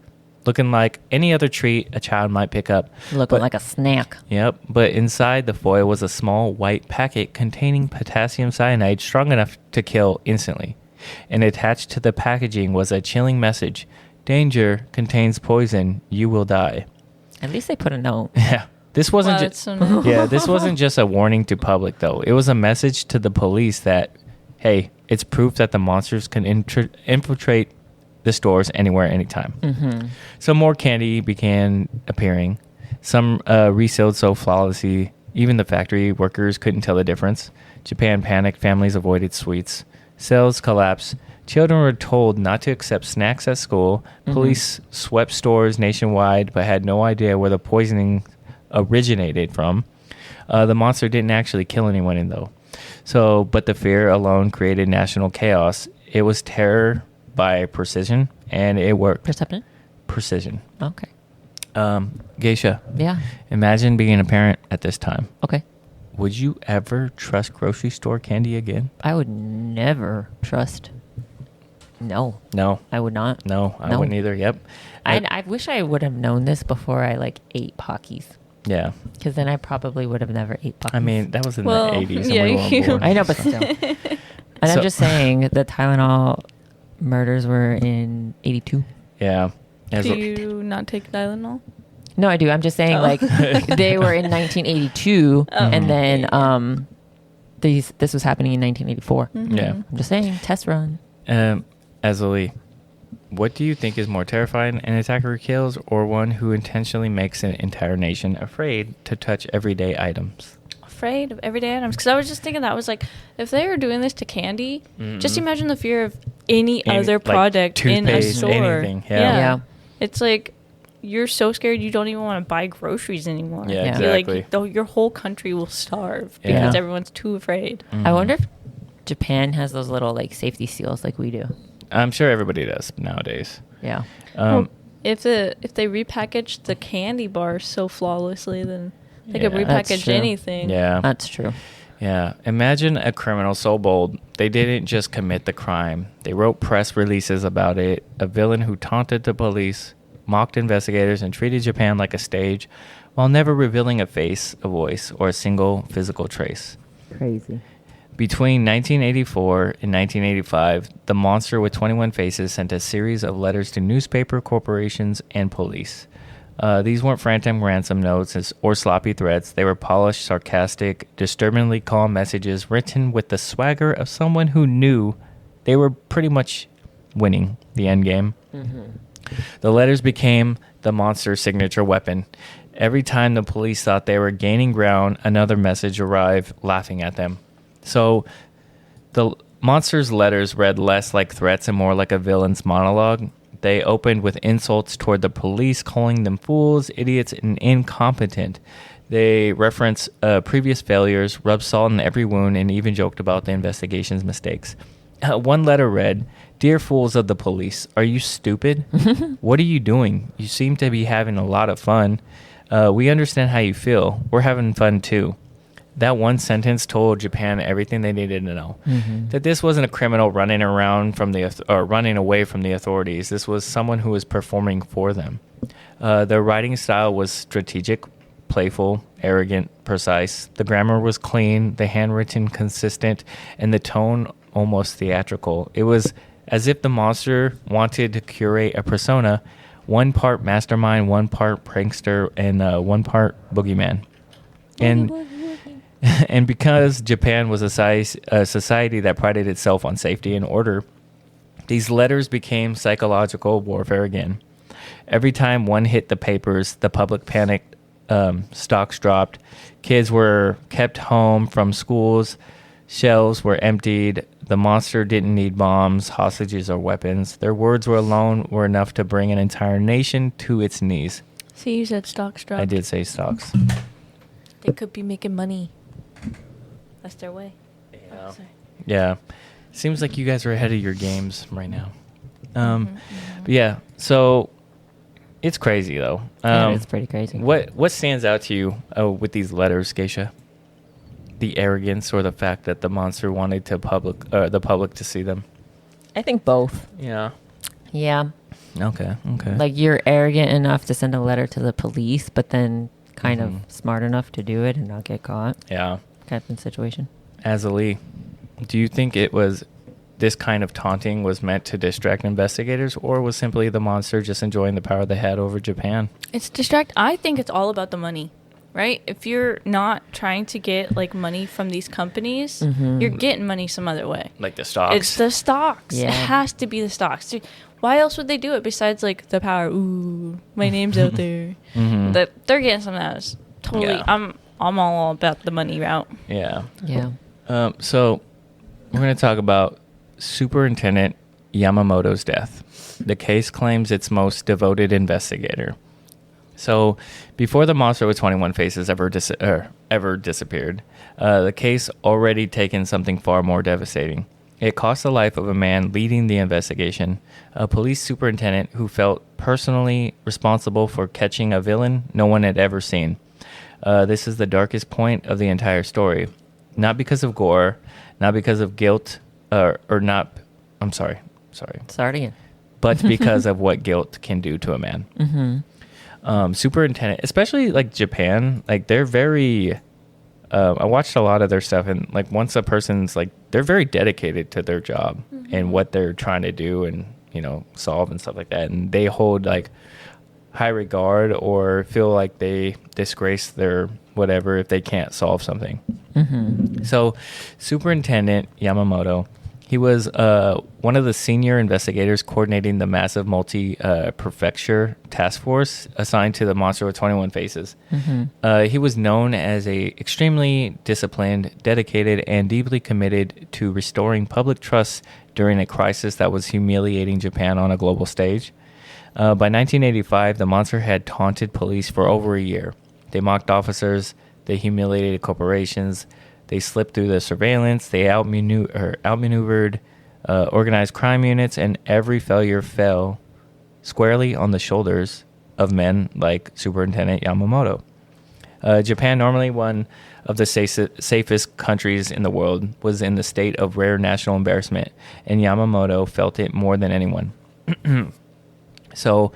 looking like any other treat a child might pick up. Looking like a snack. Yep, but inside the foil was a small white packet containing potassium cyanide strong enough to kill instantly. And attached to the packaging was a chilling message: "Danger, contains poison, you will die." At least they put a note. Yeah. This wasn't Wow, that's so nice. this wasn't just a warning to public though. It was a message to the police that, hey, it's proof that the monsters can infiltrate the stores anywhere, anytime. Mm-hmm. So more candy began appearing. Some resealed so flawlessly, even the factory workers couldn't tell the difference. Japan panicked. Families avoided sweets. Sales collapsed. Children were told not to accept snacks at school. Police swept stores nationwide, but had no idea where the poisoning originated from. The monster didn't actually kill anyone, though. But the fear alone created national chaos. It was terror by precision, and it worked. Perception? Precision. Okay. Geisha. Yeah. Imagine being a parent at this time. Okay. Would you ever trust grocery store candy again? I would never trust. No. No. I would not. No, I wouldn't either. Yep. I wish I would have known this before I ate Pockies. Yeah. Because then I probably would have never ate Pockies. I mean, that was in the 80s. yeah, and we weren't born. I know, but still. And I'm just saying the Tylenol murders were in 82. Yeah. Do you not take Tylenol? No, I do. I'm just saying, they were in 1982, and then this was happening in 1984. Mm-hmm. Yeah. I'm just saying, test run. Azzilee, what do you think is more terrifying, an attacker who kills or one who intentionally makes an entire nation afraid to touch everyday items? Afraid of everyday items? Because I was just thinking that was if they were doing this to candy, just imagine the fear of any other product in a toothpaste, store. anything. Yeah. Yeah. It's you're so scared you don't even want to buy groceries anymore. Yeah, Like, exactly. your whole country will starve Yeah. because everyone's too afraid. I wonder if Japan has those little like safety seals like we do. I'm sure everybody does nowadays. Yeah. Well, if they repackaged the candy bar so flawlessly, then they could Yeah. That's repackage true. anything. Yeah. That's true. Yeah. Imagine a criminal so bold, they didn't just commit the crime. They wrote press releases about it. A villain who taunted the police, mocked investigators, and treated Japan like a stage while never revealing a face, a voice, or a single physical trace. Crazy. Between 1984 and 1985, the monster with 21 faces sent a series of letters to newspaper corporations and police. These weren't phantom ransom notes or sloppy threats. They were polished, sarcastic, disturbingly calm messages written with the swagger of someone who knew they were pretty much winning the end game. The letters became the monster's signature weapon. Every time the police thought they were gaining ground, another message arrived, laughing at them. So the monster's letters read less like threats and more like a villain's monologue. They opened with insults toward the police, calling them fools, idiots, and incompetent. They referenced previous failures, rubbed salt in every wound, and even joked about the investigation's mistakes. One letter read, "Dear fools of the police, are you stupid? What are you doing? You seem to be having a lot of fun. We understand how you feel. We're having fun too." That one sentence told Japan everything they needed to know. That this wasn't a criminal running around or running away from the authorities. This was someone who was performing for them. Their writing style was strategic, playful, arrogant, precise. The grammar was clean, the handwritten consistent, and the tone almost theatrical. It was as if the monster wanted to curate a persona, one part mastermind, one part prankster, and one part boogeyman. And because Japan was a society that prided itself on safety and order, these letters became psychological warfare again. Every time one hit the papers, the public panicked, stocks dropped, kids were kept home from schools, shelves were emptied, the monster didn't need bombs, hostages, or weapons. Their words alone were enough to bring an entire nation to its knees. See, you said stocks dropped. I did say stocks. They could be making money. That's their way. Yeah. Yeah. Seems like you guys are ahead of your games right now. But yeah, so it's crazy though. Yeah, it's pretty crazy. What stands out to you with these letters, Geisha? The arrogance or the fact that the monster wanted the public to see them? I think both. Yeah. Yeah. Okay. Like you're arrogant enough to send a letter to the police, but then kind of smart enough to do it and not get caught. Yeah. Kind of situation. Azzilee, do you think this kind of taunting was meant to distract investigators, or was simply the monster just enjoying the power they had over Japan? It's I think it's all about the money, right? If you're not trying to get like money from these companies, you're getting money some other way. Like the stocks? It's the stocks. Yeah. It has to be the stocks. Dude, why else would they do it besides like the power? Ooh, my name's out there. That they're getting some of that. Is totally. Yeah. I'm all about the money route. Yeah. Yeah. So we're going to talk about Superintendent Yamamoto's death. The case claims its most devoted investigator. So before the monster with 21 faces ever disappeared, the case already taken something far more devastating. It cost the life of a man leading the investigation, a police superintendent who felt personally responsible for catching a villain no one had ever seen. This is the darkest point of the entire story. Not because of gore, not because of guilt, I'm sorry. Start again. But because of what guilt can do to a man. Superintendent, especially like Japan, like they're very... I watched a lot of their stuff, and like once a person's like, they're very dedicated to their job and what they're trying to do and, solve and stuff like that. And they hold like high regard or feel like they disgrace their whatever if they can't solve something. So Superintendent Yamamoto, he was one of the senior investigators coordinating the massive multi-prefecture task force assigned to the monster with 21 faces. He was known as a extremely disciplined, dedicated, and deeply committed to restoring public trust during a crisis that was humiliating Japan on a global stage. By 1985, the monster had taunted police for over a year. They mocked officers. They humiliated corporations. They slipped through the surveillance. They outmaneuvered organized crime units, and every failure fell squarely on the shoulders of men like Superintendent Yamamoto. Japan, normally one of the safest countries in the world, was in the state of rare national embarrassment, and Yamamoto felt it more than anyone. So,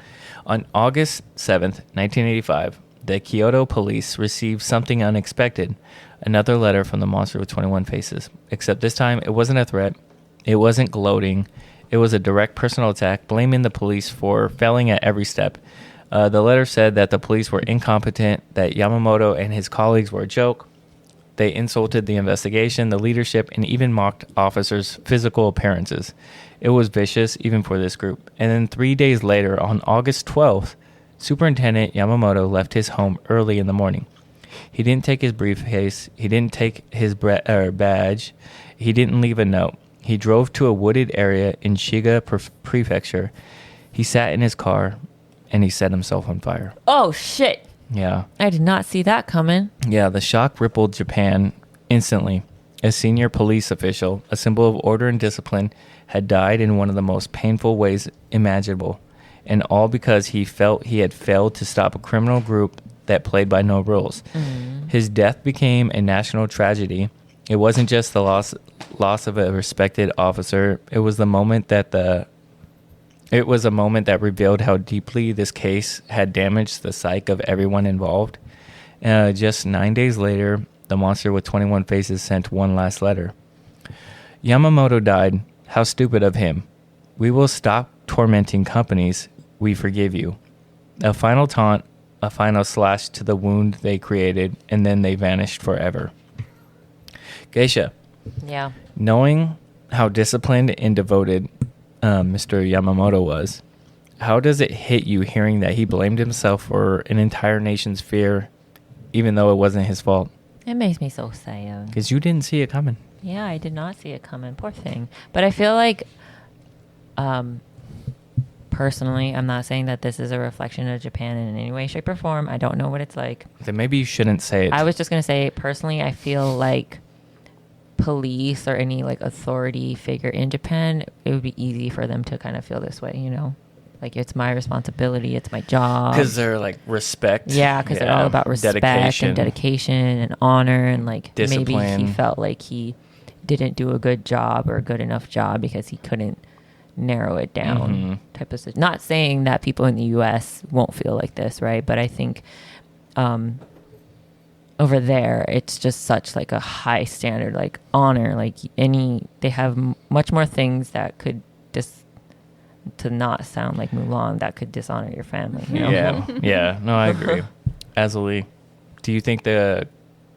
on August 7th, 1985, the Kyoto police received something unexpected, another letter from the monster with 21 faces. Except this time, it wasn't a threat, it wasn't gloating, it was a direct personal attack, blaming the police for failing at every step. The letter said that the police were incompetent, that Yamamoto and his colleagues were a joke. They insulted the investigation, the leadership, and even mocked officers' physical appearances. It was vicious, even for this group. And then 3 days later, on August 12th, Superintendent Yamamoto left his home early in the morning. He didn't take his briefcase. He didn't take his badge. He didn't leave a note. He drove to a wooded area in Shiga Prefecture. He sat in his car, and he set himself on fire. Oh, shit. Yeah. I did not see that coming. Yeah, the shock rippled Japan instantly. A senior police official, a symbol of order and discipline, had died in one of the most painful ways imaginable. And all because he felt he had failed to stop a criminal group that played by no rules. His death became a national tragedy. It wasn't just the loss of a respected officer. It was a moment that revealed how deeply this case had damaged the psyche of everyone involved. Just 9 days later, the monster with 21 faces sent one last letter. Yamamoto died. How stupid of him. We will stop tormenting companies. We forgive you. A final taunt, a final slash to the wound they created, and then they vanished forever. Geisha. Yeah. Knowing how disciplined and devoted Mr. Yamamoto was, how does it hit you hearing that he blamed himself for an entire nation's fear, even though it wasn't his fault? It makes me so sad. Because you didn't see it coming. Yeah, I did not see it coming. Poor thing. But I feel like, personally, I'm not saying that this is a reflection of Japan in any way, shape, or form. I don't know what it's like. Then maybe you shouldn't say it. I was just going to say, personally, I feel like police or any like authority figure in Japan, it would be easy for them to kind of feel this way, you know? Like, it's my responsibility, it's my job. Because they're like respect. Yeah, because they're all about respect and dedication and honor, and like discipline. Maybe he felt like he didn't do a good job or a good enough job because he couldn't narrow it down. Type of. Not saying that people in the U.S. won't feel like this, right? But I think over there, it's just such like a high standard, like honor, like they have much more things that could to not sound like Mulan, that could dishonor your family. You know? Yeah. No, I agree. Azzilee, do you think the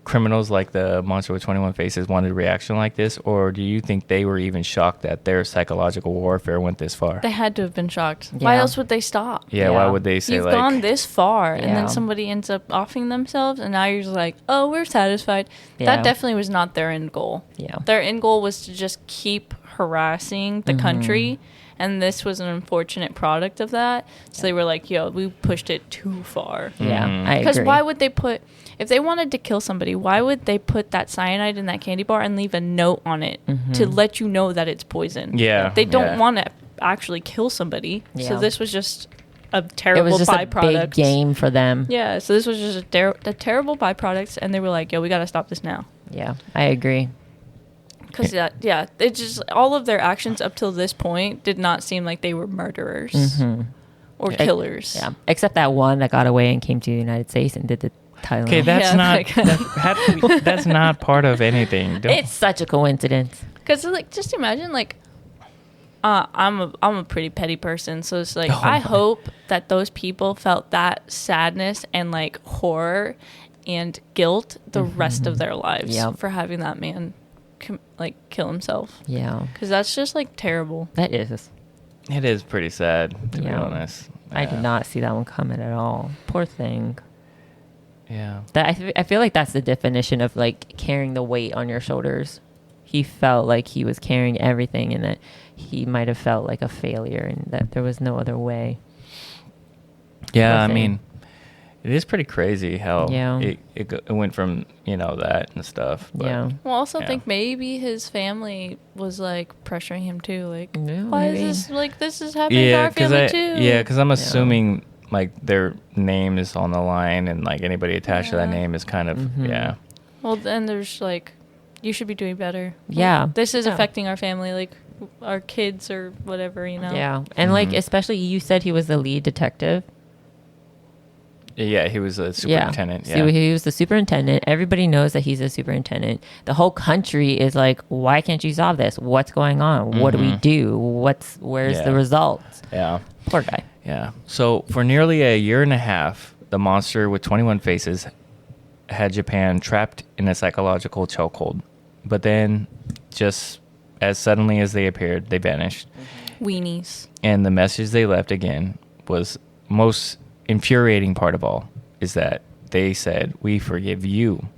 criminals like the monster with 21 faces wanted a reaction like this, or do you think they were even shocked that their psychological warfare went this far? They had to have been shocked. Yeah. Why else would they stop? Yeah, why would they say You've like... gone this far, and Yeah. then somebody ends up offing themselves, and now you're just like, oh, we're satisfied. Yeah. That definitely was not their end goal. Yeah. Their end goal was to just keep harassing the country, and this was an unfortunate product of that. So they were like, yo, we pushed it too far. Yeah, I agree. Because why would they if they wanted to kill somebody, why would they put that cyanide in that candy bar and leave a note on it to let you know that it's poison? Yeah. They don't want to actually kill somebody. Yeah. So this was just a It terrible was just byproduct. a big game for them. Yeah, so this was just a terrible byproduct, and they were like, yo, we got to stop this now. Yeah, I agree. Because, it just, all of their actions up till this point did not seem like they were murderers or killers. Yeah, except that one that got away and came to the United States and did the Thailand. Okay, that's Yeah, not that's not part of anything. It's such a coincidence. Because, like, just imagine, like, I'm a pretty petty person, so it's like, I hope that those people felt that sadness and, like, horror and guilt the rest of their lives for having that man, kill himself. Yeah. Because that's just, like, terrible. That is. It is pretty sad, to be Yeah. honest. I did not see that one coming at all. Poor thing. Yeah. I feel like that's the definition of like carrying the weight on your shoulders. He felt like he was carrying everything, and that he might have felt like a failure, and that there was no other way. Yeah, Poor I thing. mean, it is pretty crazy how Yeah. it went from, that and stuff. But Yeah. Well, I also Yeah. think maybe his family was like pressuring him too. Like, Yeah, why maybe. is this like this is happening to Yeah, our family too? because I'm assuming like their name is on the line and like anybody attached to that Yeah. name is kind of, Mhm. Well, then there's like, you should be doing better. Yeah. This is Yeah. affecting our family, like our kids or whatever, Yeah. And like, Mhm. especially you said he was the lead detective. Yeah, he was a superintendent. Yeah. See, he was the superintendent. Everybody knows that he's a superintendent. The whole country is like, why can't you solve this? What's going on? What do we do? Where's Yeah. the results? Yeah. Poor guy. Yeah. So for nearly a year and a half, the monster with 21 faces had Japan trapped in a psychological chokehold. But then, just as suddenly as they appeared, they vanished. weenies. And the message they left again was most infuriating part of all is that they said, "We forgive you."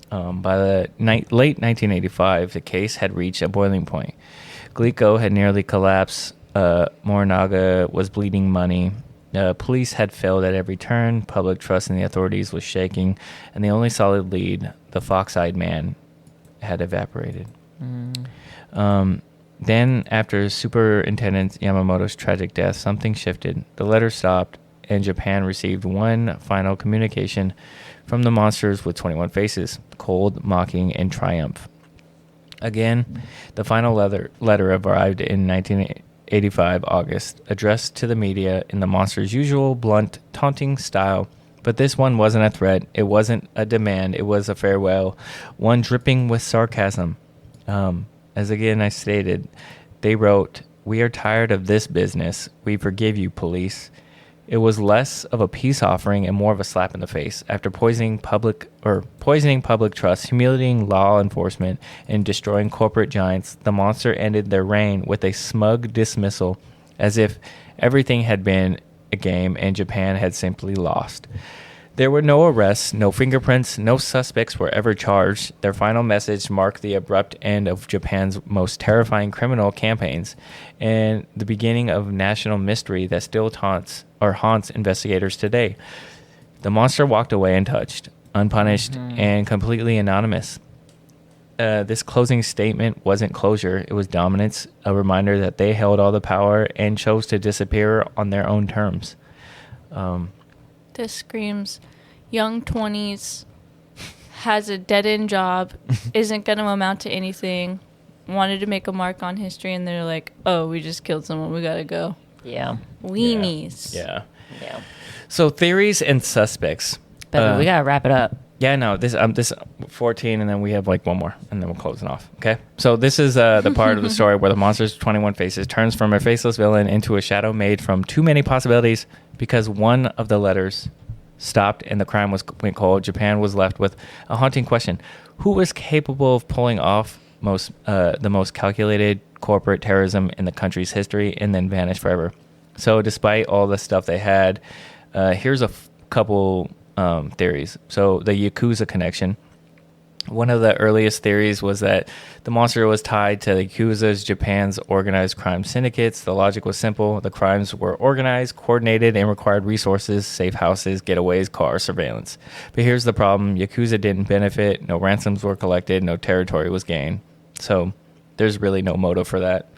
By the late 1985, the case had reached a boiling point. Glico had nearly collapsed. Morinaga was bleeding money. Police had failed at every turn. Public trust in the authorities was shaking. And the only solid lead, the fox-eyed man, had evaporated. Then, after Superintendent Yamamoto's tragic death, something shifted. The letter stopped, and Japan received one final communication from the monsters with 21 faces, cold, mocking, and triumph. Again, the final letter arrived in 1985 August, addressed to the media in the monster's usual blunt, taunting style. But this one wasn't a threat. It wasn't a demand. It was a farewell, one dripping with sarcasm. As again I stated, they wrote, "We are tired of this business. We forgive you, police." It was less of a peace offering and more of a slap in the face. After poisoning public trust, humiliating law enforcement, and destroying corporate giants, the monster ended their reign with a smug dismissal, as if everything had been a game and Japan had simply lost. There were no arrests, no fingerprints, no suspects were ever charged. Their final message marked the abrupt end of Japan's most terrifying criminal campaigns and the beginning of national mystery that still haunts investigators today. The monster walked away untouched, unpunished, and completely anonymous. This closing statement wasn't closure, it was dominance, a reminder that they held all the power and chose to disappear on their own terms. This screams young 20s, has a dead-end job, isn't going to amount to anything, wanted to make a mark on history, and they're like, oh, we just killed someone, we got to go. Yeah. Weenies. Yeah. Yeah. So theories and suspects. But we got to wrap it up. Yeah, no, this 14, and then we have like one more, and then we're closing off. Okay, so this is the part of the story where the monster's 21 faces turns from a faceless villain into a shadow made from too many possibilities because one of the letters stopped and the crime went cold. Japan was left with a haunting question: who was capable of pulling off the most calculated corporate terrorism in the country's history and then vanish forever? So, despite all the stuff they had, here's a couple theories. So the Yakuza connection. One of the earliest theories was that the monster was tied to the Yakuza's Japan's organized crime syndicates. The logic was simple. The crimes were organized, coordinated, and required resources, safe houses, getaways, cars, surveillance. But here's the problem. Yakuza didn't benefit. No ransoms were collected. No territory was gained. So there's really no motive for that.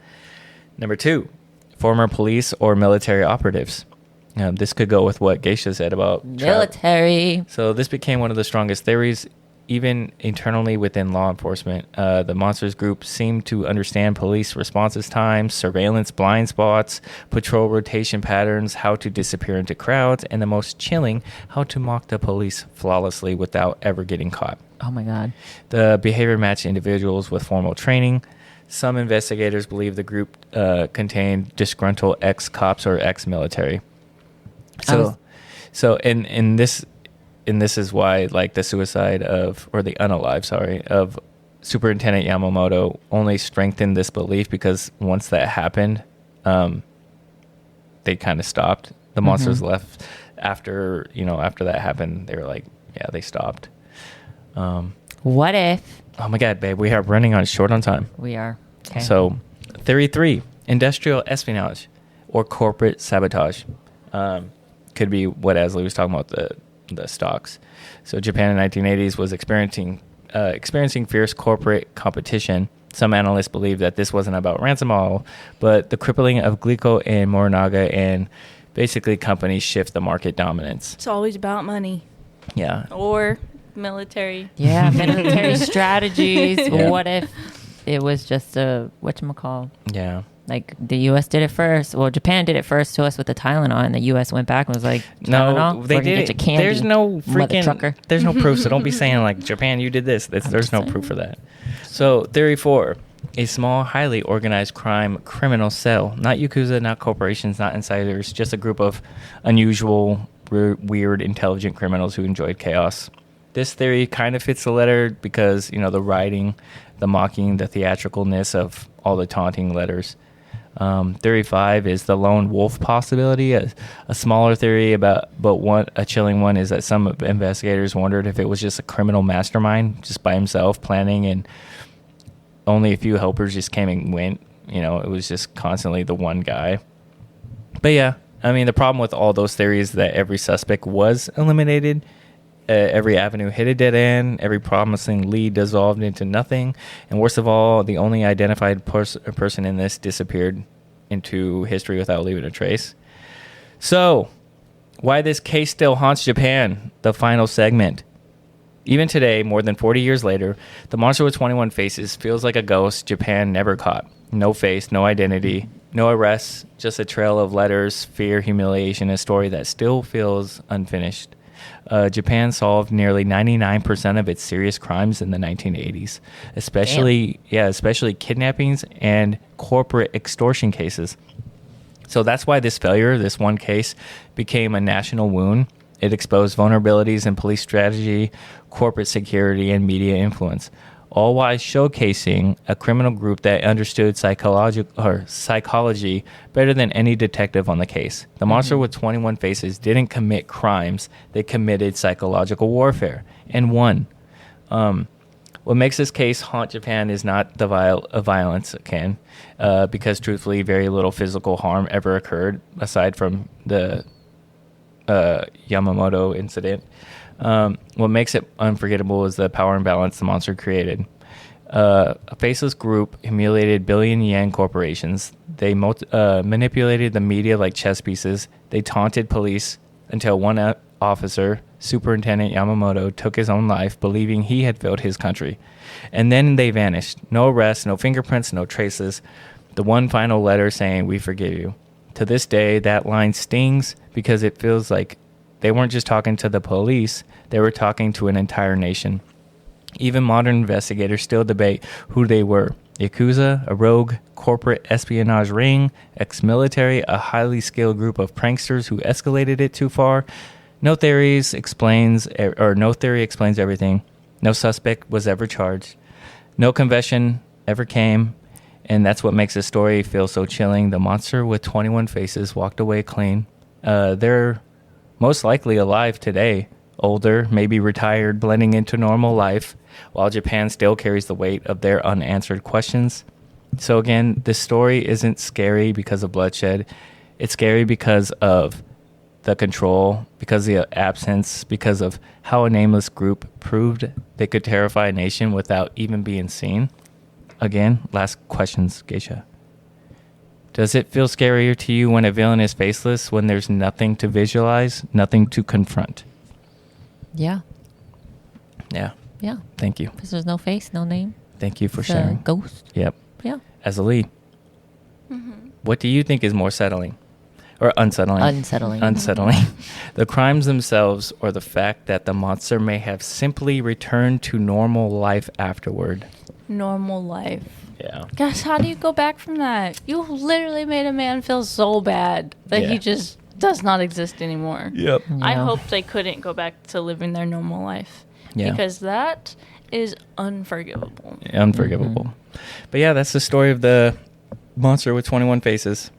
Number 2, former police or military operatives. This could go with what Geisha said about Military. So this became one of the strongest theories, even internally within law enforcement. The monsters group seemed to understand police responses times, surveillance blind spots, patrol rotation patterns, how to disappear into crowds, and the most chilling, how to mock the police flawlessly without ever getting caught. Oh my God. The behavior matched individuals with formal training. Some investigators believe the group contained disgruntled ex-cops or ex-military. And this is why, like, the suicide of Superintendent Yamamoto only strengthened this belief, because once that happened, they kind of stopped. The monsters left after that happened. They were like, yeah, they stopped. What if? Oh my God, babe, we are running short on time. We are. Okay. So, theory 3, industrial espionage or corporate sabotage. could be what Azzilee was talking about, the stocks. So Japan in the 1980s was experiencing fierce corporate competition. Some analysts believe that this wasn't about ransomware, but the crippling of Glico and Morinaga, and basically companies shift the market dominance. It's always about money. Yeah. Or military. Yeah, military strategies. Yeah. What if it was just a whatchamacall? Yeah. Like the U.S. did it first. Well, Japan did it first to us with the Tylenol, and the U.S. went back and was like, Tylenol, No, they we're gonna did get it. you candy, There's no mother freaking. trucker. There's no proof. So don't be saying like Japan, you did this. There's just no saying. proof for that. So theory 4: a small, highly organized crime criminal cell, not yakuza, not corporations, not insiders, just a group of unusual, weird, intelligent criminals who enjoyed chaos. This theory kind of fits the letter because the writing, the mocking, the theatricalness of all the taunting letters. Theory 5 is the lone wolf possibility. A smaller theory but a chilling one is that some investigators wondered if it was just a criminal mastermind just by himself planning, and only a few helpers just came and went. It was just constantly the one guy. But yeah, I mean, the problem with all those theories is that every suspect was eliminated. Every avenue hit a dead end. Every promising lead dissolved into nothing. And worst of all, the only identified person in this disappeared into history without leaving a trace. So, why this case still haunts Japan? The final segment. Even today, more than 40 years later, the monster with 21 faces feels like a ghost Japan never caught. No face, no identity, no arrests, just a trail of letters, fear, humiliation, a story that still feels unfinished. Japan solved nearly 99% of its serious crimes in the 1980s, especially kidnappings and corporate extortion cases. So that's why this one case, became a national wound. It exposed vulnerabilities in police strategy, corporate security, and media influence, all while showcasing a criminal group that understood psychology better than any detective on the case. The monster with 21 faces didn't commit crimes. They committed psychological warfare and won. What makes this case haunt Japan is not the violence, again, because truthfully, very little physical harm ever occurred aside from the Yamamoto incident. What makes it unforgettable is the power imbalance the monster created. A faceless group humiliated billion-yen corporations. They manipulated the media like chess pieces. They taunted police until one officer, Superintendent Yamamoto, took his own life, believing he had failed his country. And then they vanished. No arrests, no fingerprints, no traces. The one final letter saying, "We forgive you." To this day, that line stings because it feels like they weren't just talking to the police, they were talking to an entire nation. Even modern investigators still debate who they were. Yakuza, a rogue corporate espionage ring, ex-military, a highly skilled group of pranksters who escalated it too far. No theory explains everything. No suspect was ever charged. No confession ever came. And that's what makes this story feel so chilling. The monster with 21 faces walked away clean. They're most likely alive today, older, maybe retired, blending into normal life, while Japan still carries the weight of their unanswered questions. So again, this story isn't scary because of bloodshed. It's scary because of the control, because of the absence, because of how a nameless group proved they could terrify a nation without even being seen. Again, last questions, Geisha. Does it feel scarier to you when a villain is faceless, when there's nothing to visualize, nothing to confront? Yeah. Yeah. Yeah. Thank you. Because there's no face, no name. Thank you for It's a sharing. ghost. Yep. Yeah. Azzilee, what do you think is more settling? Or unsettling? Unsettling. The crimes themselves, or the fact that the monster may have simply returned to normal life afterward? Normal life. Yeah. Guys, how do you go back from that? You literally made a man feel so bad that he just does not exist anymore. Yep. I Yeah. hope they couldn't go back to living their normal life. Yeah. Because that is unforgivable. Unforgivable. But yeah, that's the story of the monster with 21 faces.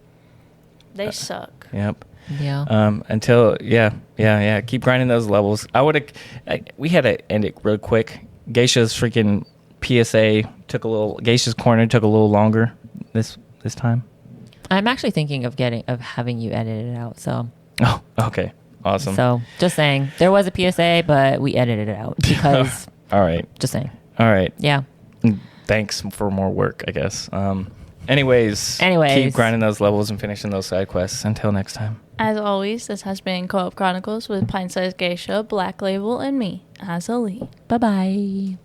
They suck. Yep. Yeah. Until keep grinding those levels. We had to end it real quick. Geisha's freaking PSA Geisha's corner took a little longer this time. I'm actually thinking of having you edit it out. So. Oh, okay. Awesome. So just saying, there was a PSA, but we edited it out because. All right. Just saying. All right. Yeah. Thanks for more work, I guess. Anyways, keep grinding those levels and finishing those side quests. Until next time. As always, this has been Co-op Chronicles with Pint-Sized Geisha, Blacklabel, and me, Azzilee. Bye-bye.